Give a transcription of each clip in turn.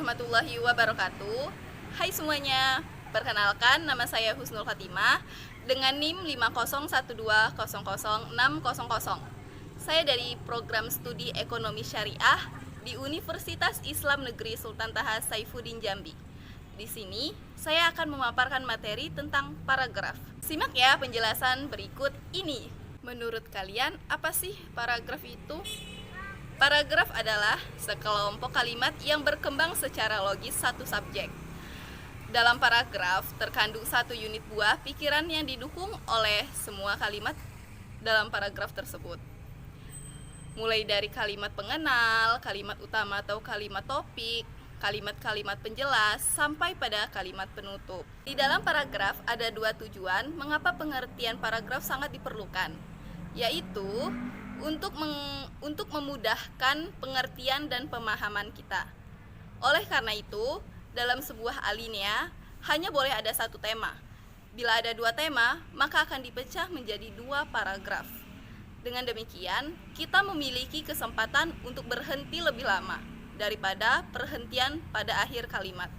warahmatullahi wabarakatuh. Hai semuanya, perkenalkan nama saya Husnul Khatimah dengan NIM 501200600. Saya dari program studi Ekonomi Syariah di Universitas Islam Negeri Sultan Taha Saifuddin Jambi. Di sini saya akan memaparkan materi tentang paragraf. Simak ya penjelasan berikut ini. Menurut kalian apa sih paragraf itu? Paragraf adalah sekelompok kalimat yang berkembang secara logis satu subjek. Dalam paragraf terkandung satu unit buah pikiran yang didukung oleh semua kalimat dalam paragraf tersebut. Mulai dari kalimat pengenal, kalimat utama atau kalimat topik, kalimat-kalimat penjelas, sampai pada kalimat penutup. Di dalam paragraf ada dua tujuan mengapa pengertian paragraf sangat diperlukan, yaitu untuk memudahkan pengertian dan pemahaman kita. Oleh karena itu, dalam sebuah alinea hanya boleh ada satu tema. Bila ada dua tema, maka akan dipecah menjadi dua paragraf. Dengan demikian, kita memiliki kesempatan untuk berhenti lebih lama daripada perhentian pada akhir kalimat.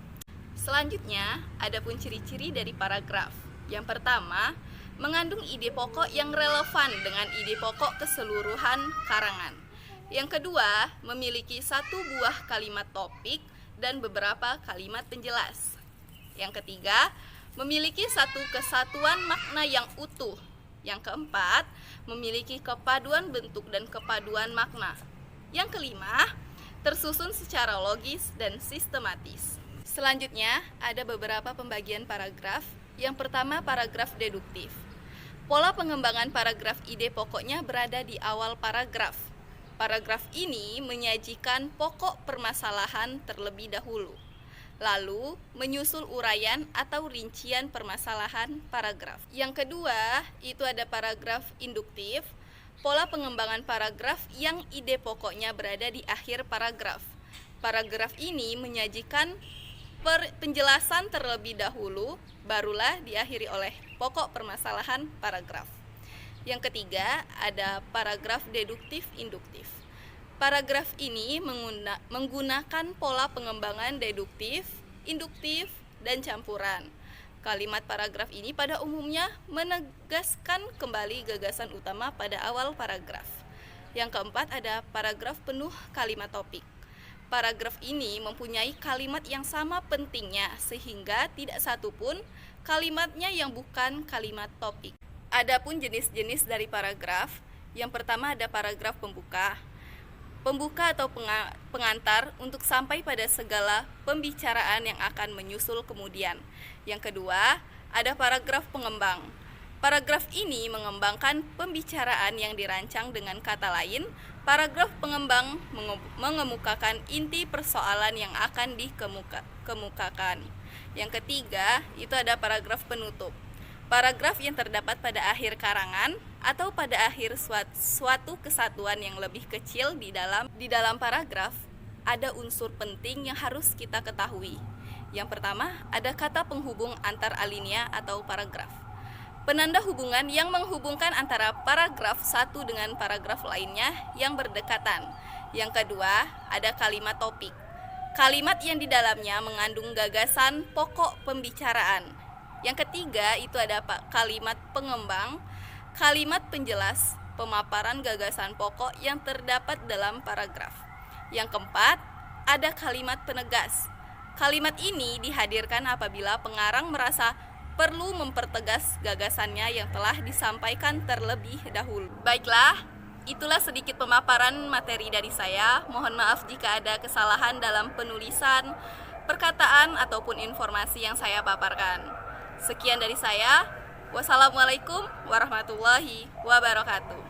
Selanjutnya, ada pun ciri-ciri dari paragraf. Yang pertama, mengandung ide pokok yang relevan dengan ide pokok keseluruhan karangan. Yang kedua, memiliki satu buah kalimat topik dan beberapa kalimat penjelas. Yang ketiga, memiliki satu kesatuan makna yang utuh. Yang keempat, memiliki kepaduan bentuk dan kepaduan makna. Yang kelima, tersusun secara logis dan sistematis. Selanjutnya, ada beberapa pembagian paragraf. Yang pertama, paragraf deduktif. Pola pengembangan paragraf ide pokoknya berada di awal paragraf. Paragraf ini menyajikan pokok permasalahan terlebih dahulu, lalu menyusul uraian atau rincian permasalahan paragraf. Yang kedua, itu ada paragraf induktif. Pola pengembangan paragraf yang ide pokoknya berada di akhir paragraf. Paragraf ini menyajikan penjelasan terlebih dahulu, barulah diakhiri oleh pokok permasalahan paragraf. Yang ketiga, ada paragraf deduktif induktif. Paragraf ini menggunakan pola pengembangan deduktif, induktif, dan campuran. Kalimat paragraf ini pada umumnya menegaskan kembali gagasan utama pada awal paragraf. Yang keempat, ada paragraf penuh kalimat topik. Paragraf ini mempunyai kalimat yang sama pentingnya sehingga tidak satu pun kalimatnya yang bukan kalimat topik. Adapun jenis-jenis dari paragraf, yang pertama ada paragraf pembuka. Pembuka atau pengantar untuk sampai pada segala pembicaraan yang akan menyusul kemudian. Yang kedua, ada paragraf pengembang. Paragraf ini mengembangkan pembicaraan yang dirancang. Dengan kata lain, paragraf pengembang mengemukakan inti persoalan yang akan dikemukakan. Yang ketiga, itu ada paragraf penutup. Paragraf yang terdapat pada akhir karangan atau pada akhir suatu kesatuan yang lebih kecil di dalam paragraf, ada unsur penting yang harus kita ketahui. Yang pertama, ada kata penghubung antar alinea atau paragraf. Penanda hubungan yang menghubungkan antara paragraf satu dengan paragraf lainnya yang berdekatan. Yang kedua, ada kalimat topik. Kalimat yang di dalamnya mengandung gagasan pokok pembicaraan. Yang ketiga, itu ada kalimat pengembang, kalimat penjelas, pemaparan gagasan pokok yang terdapat dalam paragraf. Yang keempat, ada kalimat penegas. Kalimat ini dihadirkan apabila pengarang merasa perlu mempertegas gagasannya yang telah disampaikan terlebih dahulu. Baiklah, itulah sedikit pemaparan materi dari saya. Mohon maaf jika ada kesalahan dalam penulisan, perkataan, ataupun informasi yang saya paparkan. Sekian dari saya. Wassalamualaikum warahmatullahi wabarakatuh.